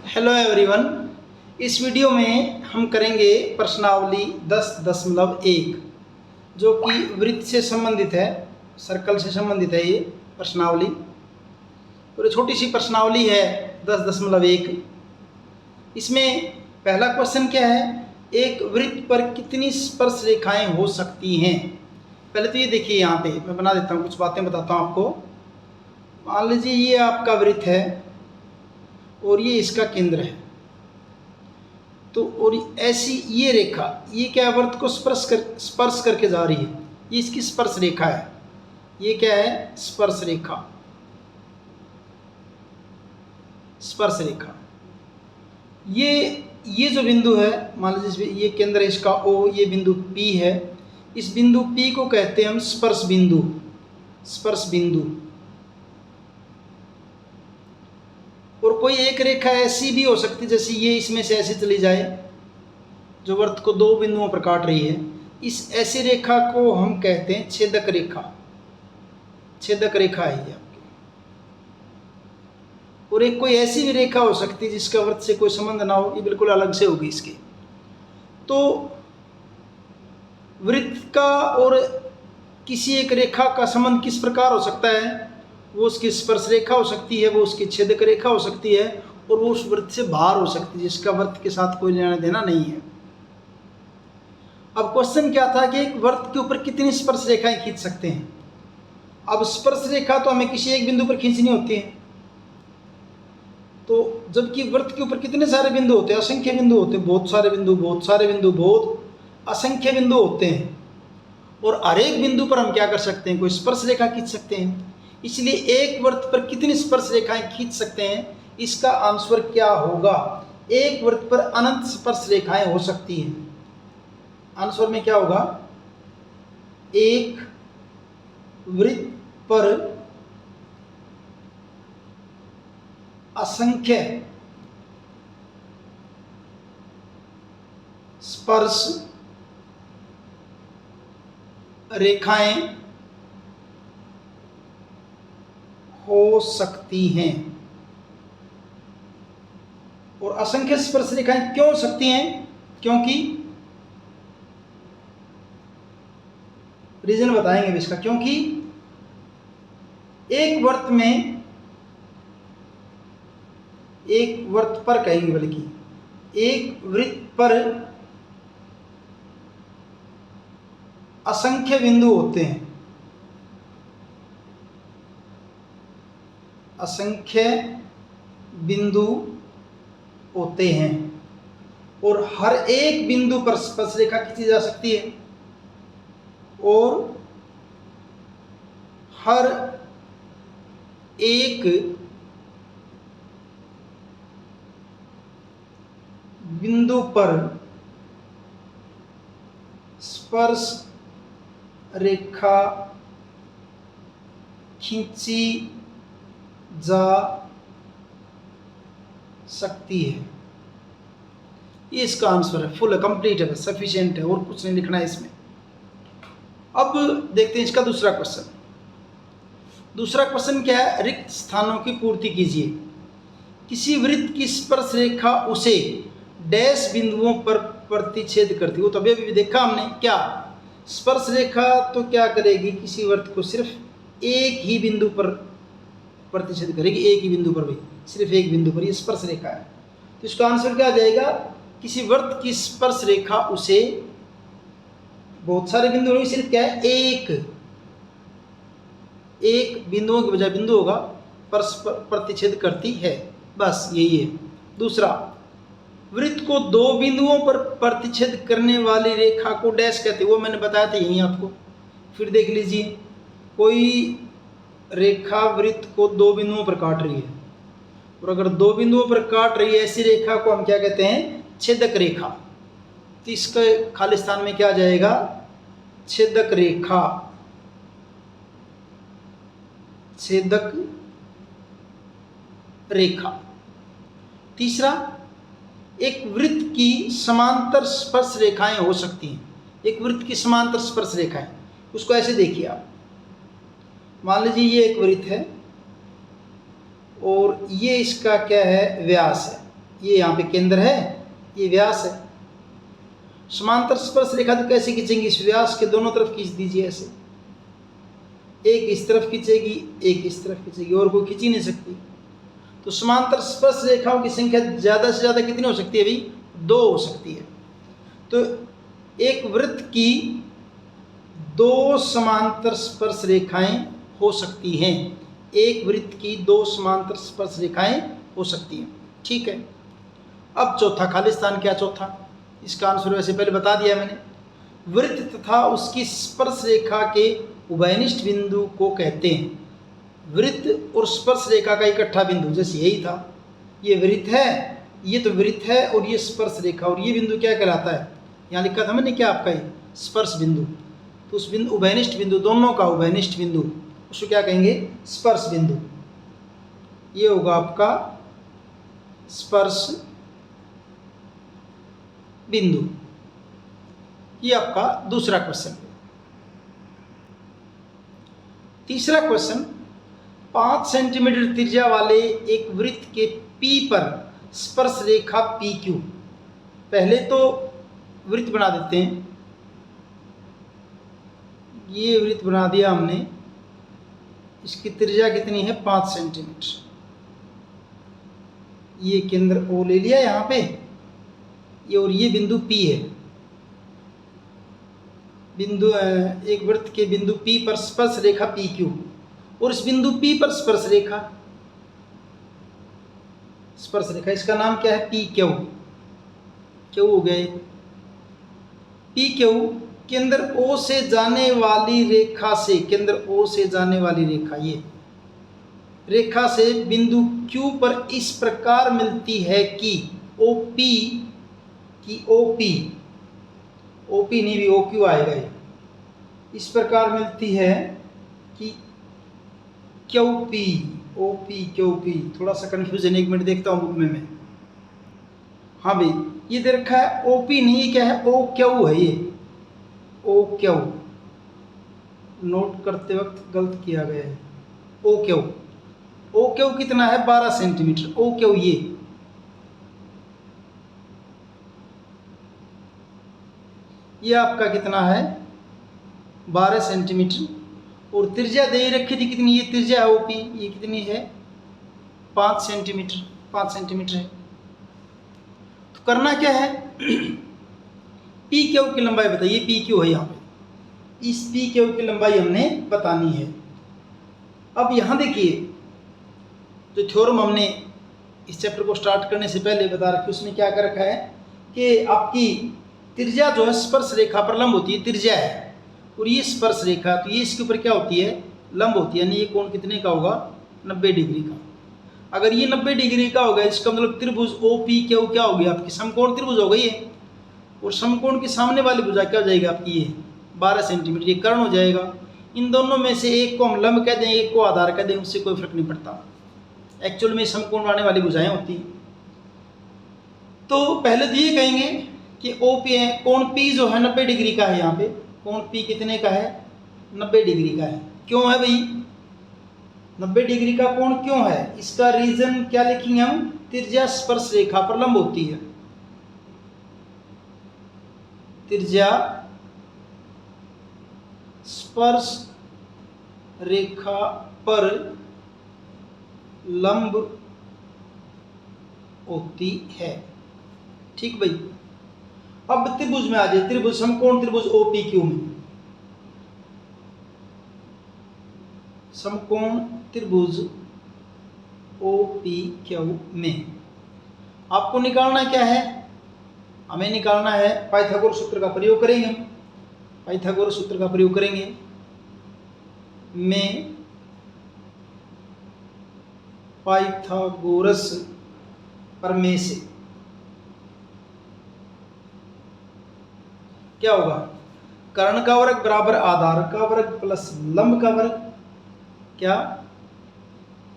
Hello everyone. इस video में हम करेंगे प्रश्नावली 10.1 जो कि वृत्त से संबंधित है, सर्कल से संबंधित है ये प्रश्नावली। और ये छोटी सी प्रश्नावली है 10.1। इसमें पहला क्वेश्चन क्या है, एक वृत्त पर कितनी स्पर्श रेखाएं हो सकती हैं। पहले तो ये देखिए, यहाँ पे मैं बना देता हूँ, कुछ बातें बताता हूँ आपको। मान लीजिए ये आपका वृत्त है और ये इसका केंद्र है, तो और ऐसी ये रेखा, ये क्या वृत्त को स्पर्श करके जा रही है, ये इसकी स्पर्श रेखा है। ये क्या है, स्पर्श रेखा। स्पर्श रेखा ये जो बिंदु है, मान लीजिए ये केंद्र है इसका O, ये बिंदु P है। इस बिंदु P को कहते हैं हम स्पर्श बिंदु। स्पर्श बिंदु। और कोई एक रेखा ऐसी भी हो सकती है, जैसे ये इसमें से ऐसे चली जाए, जो वृत्त को दो बिंदुओं पर काट रही है। इस ऐसी रेखा को हम कहते हैं छेदक रेखा। छेदक रेखा है ये आपकी। और एक कोई ऐसी भी रेखा हो सकती है जिसका वृत्त से कोई संबंध ना हो, ये बिल्कुल अलग से होगी इसकी। तो वृत्त का और किसी एक रेखा का संबंध किस प्रकार हो सकता है, वो उसकी स्पर्श रेखा हो सकती है, वो उसकी छेदक रेखा हो सकती है, और वो उस वृत्त से बाहर हो सकती है जिसका वृत्त के साथ कोई लेना देना नहीं है। अब क्वेश्चन क्या था कि एक वृत्त के ऊपर कितनी स्पर्श रेखाएं खींच सकते हैं। अब स्पर्श रेखा तो हमें किसी एक बिंदु पर खींचनी होती है, तो जबकि वृत्त के ऊपर कितने सारे बिंदु होते हैं, असंख्य बिंदु होते हैं, बहुत सारे बिंदु, बहुत सारे बिंदु, बहुत असंख्य बिंदु होते हैं। और हर एक बिंदु पर हम क्या कर सकते हैं, कोई स्पर्श रेखा खींच सकते हैं। इसलिए एक वृत्त पर कितनी स्पर्श रेखाएं खींच सकते हैं, इसका आंसर क्या होगा, एक वृत्त पर अनंत स्पर्श रेखाएं हो सकती हैं। आंसर में क्या होगा, एक वृत्त पर असंख्य स्पर्श रेखाएं हो सकती हैं। और असंख्य स्पर्श रेखाएं क्यों हो सकती हैं, क्योंकि रीजन बताएंगे इसका। क्योंकि एक वृत्त में, एक वृत्त पर कहेंगे, बल्कि एक वृत्त पर असंख्य बिंदु होते हैं। असंख्य बिंदु होते हैं और हर एक बिंदु पर स्पर्श रेखा खींची जा सकती है। और हर एक बिंदु पर स्पर्श रेखा खींची जा सकती है। ये इसका आंसर है, फुल है, कंप्लीट है, सफिशिएंट है, और कुछ नहीं लिखना है इसमें। अब देखते हैं इसका दूसरा क्वेश्चन। दूसरा क्वेश्चन क्या है, रिक्त स्थानों की पूर्ति कीजिए। किसी वृत्त की स्पर्श रेखा उसे डैश बिंदुओं पर प्रतिच्छेद करती है। वो तो अभी देखा हमने, क्या स्पर्श रेखा तो क्या करेगी, किसी वृत्त को सिर्फ एक ही बिंदु पर प्रतिच्छेद करेगी, एक ही बिंदु पर, भाई सिर्फ एक बिंदु पर, ये स्पर्श रेखा है। तो इसका आंसर क्या आ जाएगा, किसी वृत्त की स्पर्श रेखा उसे, बहुत सारे बिंदु नहीं, सिर्फ क्या है, एक बिंदुओं के बजाय बिंदु होगा, पर प्रतिच्छेद करती है, बस यही है। दूसरा, वृत्त को दो बिंदुओं पर प्रतिच्छेद करने वाली रेखा को डैश कहते हैं। वो मैंने बताया था यहीं आपको, फिर देख लीजिए। कोई रेखा वृत्त को दो बिंदुओं पर काट रही है, और अगर दो बिंदुओं पर काट रही है ऐसी रेखा को हम क्या कहते हैं, छेदक रेखा। तो इसके खाली स्थान में क्या आ जाएगा, छेदक रेखा। छेदक रेखा। तीसरा, एक वृत्त की समांतर स्पर्श रेखाएं हो सकती हैं। एक वृत्त की समांतर स्पर्श रेखाएं, उसको ऐसे देखिए आप। मान लीजिए ये एक वृत्त है और ये इसका क्या है, व्यास है। ये यहाँ पे केंद्र है, ये व्यास है। समांतर स्पर्श रेखा तो कैसे खींचेंगे, इस व्यास के दोनों तरफ खींच दीजिए ऐसे, एक इस तरफ खींचेगी, एक इस तरफ खींचेगी, और कोई खींच ही नहीं सकती। तो समांतर स्पर्श रेखाओं की संख्या ज़्यादा से ज़्यादा कितनी हो सकती है भाई, 2 हो सकती है। तो एक वृत्त की 2 समांतर स्पर्श रेखाएं हो सकती हैं, एक वृत्त की 2 समांतर स्पर्श रेखाएं हो सकती हैं, ठीक है। अब चौथा खालिस्तान, क्या चौथा, इसका आंसर वैसे पहले बता दिया मैंने। वृत्त तथा उसकी स्पर्श रेखा के उभयनिष्ठ बिंदु को कहते हैं। वृत्त और स्पर्श रेखा का इकट्ठा बिंदु, जैसे यही था, ये वृत्त है, ये तो वृत्त है, और ये स्पर्श रेखा, और ये बिंदु क्या कहलाता है, यहाँ लिखा था मैंने क्या आपका, ये स्पर्श बिंदु। तो उस बिंदु, उभयनिष्ठ बिंदु, दोनों का उभयनिष्ठ बिंदु, उसको क्या कहेंगे, स्पर्श बिंदु। ये होगा आपका स्पर्श बिंदु। ये आपका दूसरा क्वेश्चन। तीसरा क्वेश्चन, 5 सेंटीमीटर त्रिज्या वाले एक वृत्त के P पर स्पर्श रेखा PQ। पहले तो वृत्त बना देते हैं, ये वृत्त बना दिया हमने, इसकी त्रिज्या कितनी है, 5 सेंटीमीटर। ये केंद्र O ले लिया यहाँ पे, ये, और ये बिंदु P है, बिंदु एक वृत्त के बिंदु P पर स्पर्श रेखा PQ, और इस बिंदु P पर स्पर्श रेखा, स्पर्श रेखा, इसका नाम क्या है, PQ। क्यू हो गए, PQ केंद्र O से जाने वाली रेखा से, केंद्र O से जाने वाली रेखा, ये रेखा से बिंदु Q पर इस प्रकार मिलती है कि OP की OP नहीं भी OQ आएगा, ये इस प्रकार मिलती है कि QP, OP QP। थोड़ा सा कन्फ्यूजन, 1 मिनट देखता हूँ बुक में मैं। हाँ भाई, ये दे रखा है OP नहीं, ये क्या है, OQ है, ये OQ, नोट करते वक्त गलत किया गया है, OQ कितना है, 12 सेंटीमीटर, OQ ये आपका कितना है, 12 सेंटीमीटर, और त्रिज्या दे रखी थी कितनी, ये त्रिज्या है OP, ये कितनी है, 5 सेंटीमीटर, 5 सेंटीमीटर है। तो करना क्या है, PQ की लंबाई बताइए, PQ है यहाँ पे, इस PQ की लंबाई हमने बतानी है। अब यहाँ देखिए, जो थ्योरम हमने इस चैप्टर को स्टार्ट करने से पहले बता रखी, उसमें क्या कर रखा है कि आपकी त्रिज्या जो है स्पर्श रेखा पर लंब होती है, त्रिज्या है, और ये स्पर्श रेखा, तो ये इसके ऊपर क्या होती है, लंब होती है, यानी ये कोण कितने का होगा, 90 डिग्री का। अगर ये 90 डिग्री का होगा, इसका मतलब त्रिभुज OPQ क्या होगी, आपकी समकोण त्रिभुज हो गई है, और समकोण के सामने वाली भुजा क्या हो जाएगी आपकी, ये 12 सेंटीमीटर, ये कर्ण हो जाएगा। इन दोनों में से एक को हम लंब कह दें, एक को आधार कह दें, उससे कोई फर्क नहीं पड़ता, एक्चुअल में समकोण वाले वाली भुजाएं होती हैं। तो पहले तो ये कहेंगे कि OP कोण P जो है 90 डिग्री का है, यहाँ पे कोण P कितने का है, 90 डिग्री का है। क्यों है भाई, 90 डिग्री का कोण क्यों है, इसका रीजन क्या लिखेंगे हम, त्रिज्या स्पर्श रेखा पर लंब होती है, त्रिज्या स्पर्श रेखा पर लंब होती है, ठीक भाई। अब त्रिभुज में आ जाए, त्रिभुज, समकोण त्रिभुज OPQ में, समकोण त्रिभुज OPQ में आपको निकालना क्या है, हमें निकालना है, पाइथागोरस सूत्र का प्रयोग करेंगे, पाइथागोरस सूत्र का प्रयोग करेंगे, में पाइथागोरस प्रमेय से क्या होगा, कर्ण का वर्ग बराबर आधार का वर्ग प्लस लंब का वर्ग, क्या,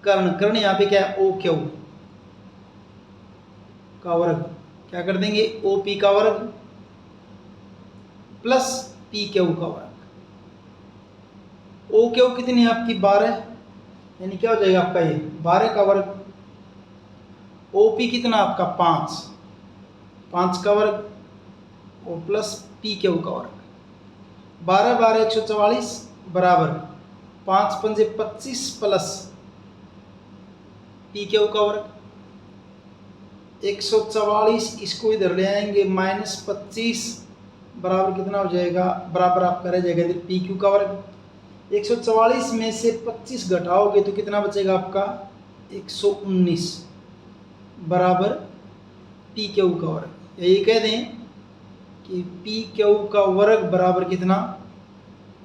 कर्ण, कर्ण यहाँ पे क्या है, OQ का वर्ग, क्या कर देंगे, OP का वर्ग प्लस PQ का वर्ग। OQ कितनी है आपकी, 12, यानी क्या हो जाएगा आपका ये 12 का वर्ग, OP कितना आपका 5 का वर्ग और प्लस PQ का वर्ग, 12 12 144 बराबर 5 पंजे 25 प्लस PQ का वर्ग, 144 इसको इधर ले आएंगे -25 बराबर कितना हो जाएगा, बराबर आपका रह जाएगा इधर PQ का वर्ग। 144 में से 25 घटाओगे तो कितना बचेगा आपका 119 बराबर PQ का वर्ग। यही कह दें कि PQ का वर्ग बराबर कितना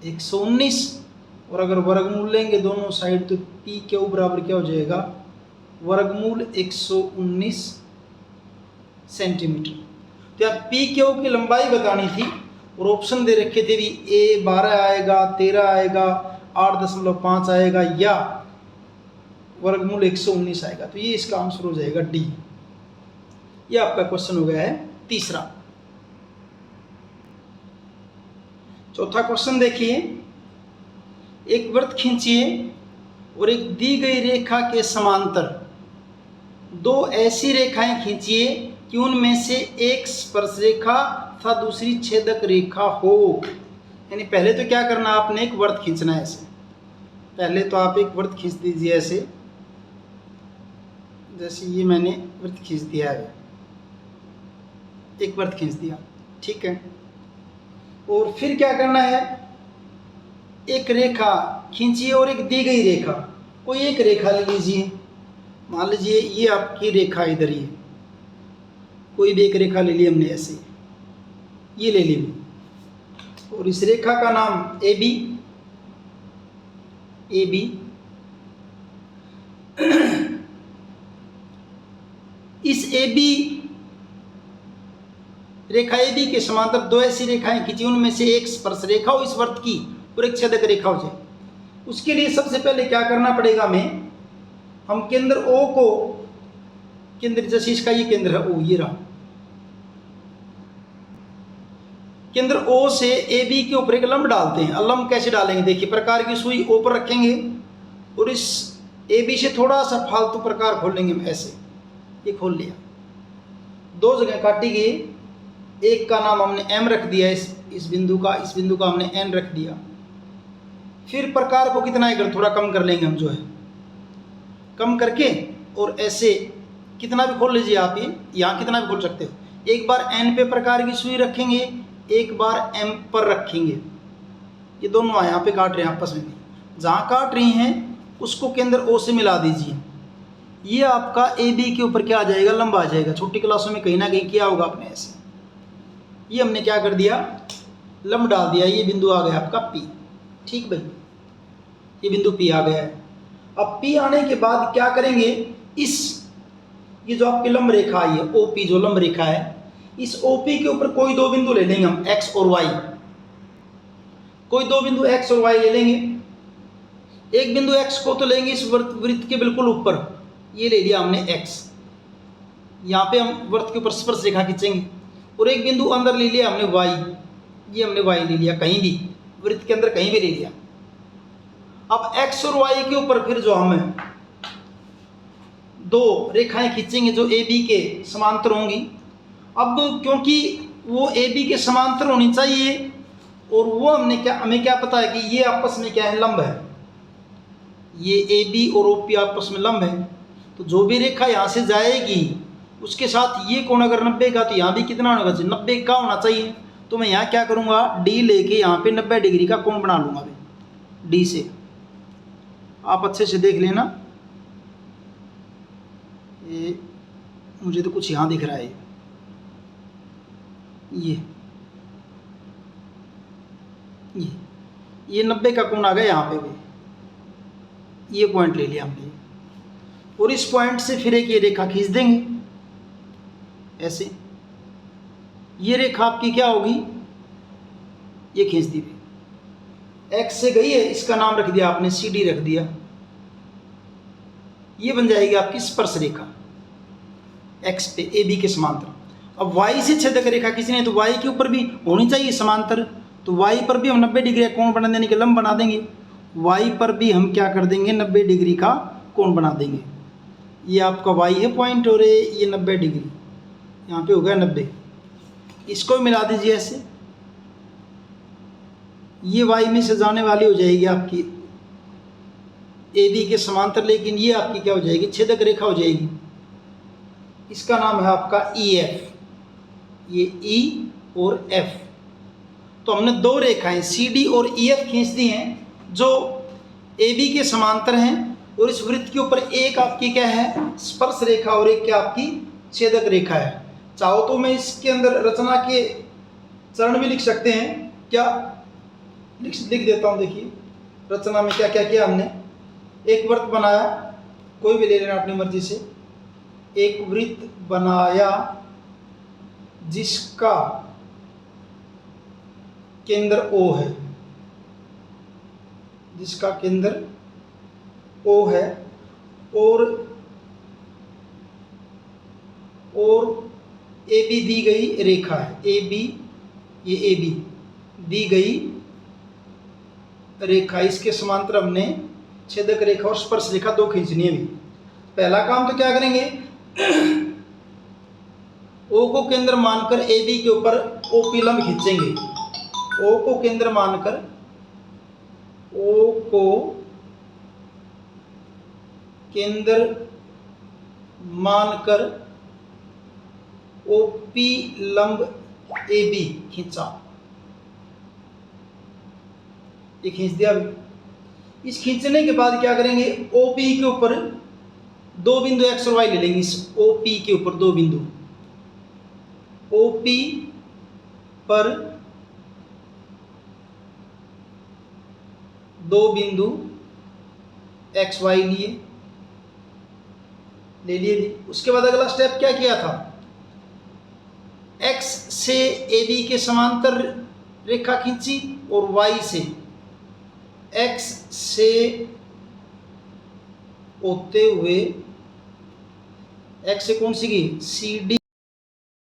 119, और अगर वर्गमूल लेंगे दोनों साइड तो PQ बराबर क्या हो जाएगा वर्गमूल 119 सेंटीमीटर। तो यहाँ PQ की लंबाई बतानी थी और ऑप्शन दे रखे थे भी A 12 आएगा, 13 आएगा, 8.5 आएगा या वर्गमूल 119 आएगा। तो ये इसका आंसर हो जाएगा D। ये आपका क्वेश्चन हो गया है तीसरा। चौथा क्वेश्चन देखिए, एक वृत्त खींचिए और एक दी गई रेखा के समांतर दो ऐसी रेखाएं खींचिए कि उनमें से एक स्पर्श रेखा तथा दूसरी छेदक रेखा हो। यानी पहले तो क्या करना, आपने एक वृत्त खींचना है ऐसे। पहले तो आप एक वृत्त खींच दीजिए ऐसे, जैसे ये मैंने वृत्त खींच दिया है, एक वृत्त खींच दिया, ठीक है। और फिर क्या करना है, एक रेखा खींचिए और एक दी गई रेखा, कोई एक रेखा ले लीजिए। मान लीजिए ये आपकी रेखा इधर, ये कोई भी एक रेखा ले ली हमने ऐसे, ये ले ली, और इस रेखा का नाम AB। इस AB रेखा AB के समांतर दो ऐसी रेखाएं खींची, उनमें से एक स्पर्श रेखा हो इस वृत्त की और एक छेदक रेखा हो जाए। उसके लिए सबसे पहले क्या करना पड़ेगा हमें, हम केंद्र O को, केंद्र जैसे इसका ये केंद्र है O, ये रहा, केंद्र O से AB के ऊपर एक लंब डालते हैं। लंब कैसे डालेंगे, देखिए प्रकार की सुई O पर रखेंगे और इस AB से थोड़ा सा फालतू प्रकार खोल लेंगे हम ऐसे, ये खोल लिया, दो जगह काटी गई, एक का नाम हमने M रख दिया, इस बिंदु का हमने N रख दिया। फिर प्रकार को कितना है थोड़ा कम कर लेंगे हम, जो है कम करके, और ऐसे कितना भी खोल लीजिए आप, ये यहाँ कितना भी खोल सकते हो। एक बार N पे प्रकार की सुई रखेंगे, एक बार M पर रखेंगे, ये दोनों यहाँ पे काट रहे हैं आपस में, जहाँ काट रही हैं उसको केंद्र O से मिला दीजिए। ये आपका AB के ऊपर क्या आ जाएगा, लंब आ जाएगा। छोटी क्लासों में कहीं ना कहीं किया होगा आपने ऐसे। ये हमने क्या कर दिया, लंब डाल दिया, ये बिंदु आ गया आपका P, ठीक भाई, ये बिंदु P आ गया है। अब P आने के बाद क्या करेंगे, ये जो आपकी लंब रेखा आई है OP, जो लंब रेखा है, इस OP के ऊपर कोई दो बिंदु ले लेंगे हम, X और Y। कोई दो बिंदु X और Y ले लेंगे। एक बिंदु X को तो लेंगे इस वृत्त के बिल्कुल ऊपर, ये ले लिया हमने X, यहाँ पे हम वृत्त के ऊपर स्पर्श रेखा खींचेंगे। और एक बिंदु अंदर ले लिया हमने Y, ये हमने Y ले लिया, कहीं भी वृत्त के अंदर कहीं भी ले लिया। अब X और Y के ऊपर फिर जो हम दो रेखाएं खींचेंगे जो AB के समांतर होंगी। अब क्योंकि वो AB के समांतर होनी चाहिए, और वो हमें क्या पता है कि ये आपस में क्या है, लंब है, ये AB और OP आपस में लंब है। तो जो भी रेखा यहाँ से जाएगी उसके साथ ये कोण अगर 90 का, तो यहाँ भी कितना होगा, 90 का होना चाहिए। तो मैं यहाँ क्या करूँगा, D लेके यहाँ पे 90 डिग्री का कोण बना लूँगा D से। आप अच्छे से देख लेना, ये मुझे तो कुछ यहाँ दिख रहा है, ये 90 का कोण आ गया यहाँ पे भी, ये पॉइंट ले लिया हमने, और इस पॉइंट से फिर एक ये रेखा खींच देंगे ऐसे। ये रेखा आपकी क्या होगी, ये खींच दी गई, X से गई है, इसका नाम रख दिया आपने CD रख दिया, ये बन जाएगी आपकी स्पर्श रेखा X पे AB के समांतर। अब Y से छेदक रेखा खींचनी है तो Y के ऊपर भी होनी चाहिए समांतर, तो Y पर भी हम 90 डिग्री का कोण बना देने के लंब बना देंगे। Y पर भी हम क्या कर देंगे, 90 डिग्री का कोण बना देंगे। ये आपका वाई है पॉइंट और ये 90 डिग्री, यहाँ पे हो गया 90। इसको मिला दीजिए ऐसे, ये वाई में से जाने वाली हो जाएगी आपकी ए बी के समांतर, लेकिन ये आपकी क्या हो जाएगी, छेदक रेखा हो जाएगी। इसका नाम है आपका ई एफ, ये ई और एफ। तो हमने दो रेखाएं सी डी और ई एफ खींच दी हैं जो ए बी के समांतर हैं, और इस वृत्त के ऊपर एक आपकी क्या है, स्पर्श रेखा, और एक क्या आपकी छेदक रेखा है। चाहो तो मैं इसके अंदर रचना के चरण भी लिख सकते हैं, क्या लिख देता हूँ। देखिए रचना में क्या क्या किया हमने। एक वृत्त बनाया, कोई भी ले लेना अपनी मर्जी से। एक वृत्त बनाया जिसका केंद्र O है, जिसका केंद्र O है, और ए बी दी गई रेखा है, ए बी, ये ए बी दी गई रेखा, इसके समांतर हमने छेदक रेखा और स्पर्श रेखा दो खींचनी है। भी पहला काम तो क्या करेंगे, O को केंद्र मानकर ए बी के ऊपर OP लंब खींचेंगे। O को केंद्र मानकर, O को केंद्र मानकर OP लंब AB खींचा, ये खींच दिया। अभी इस खींचने के बाद क्या करेंगे, OP के ऊपर दो बिंदु x और y ले लेंगे। इस OP के ऊपर दो बिंदु, OP पर दो बिंदु x y लिए, ले लिए। उसके बाद अगला स्टेप क्या किया था, x से AB के समांतर रेखा खींची, और y से x से होते हुए, x से कौन सी की, CD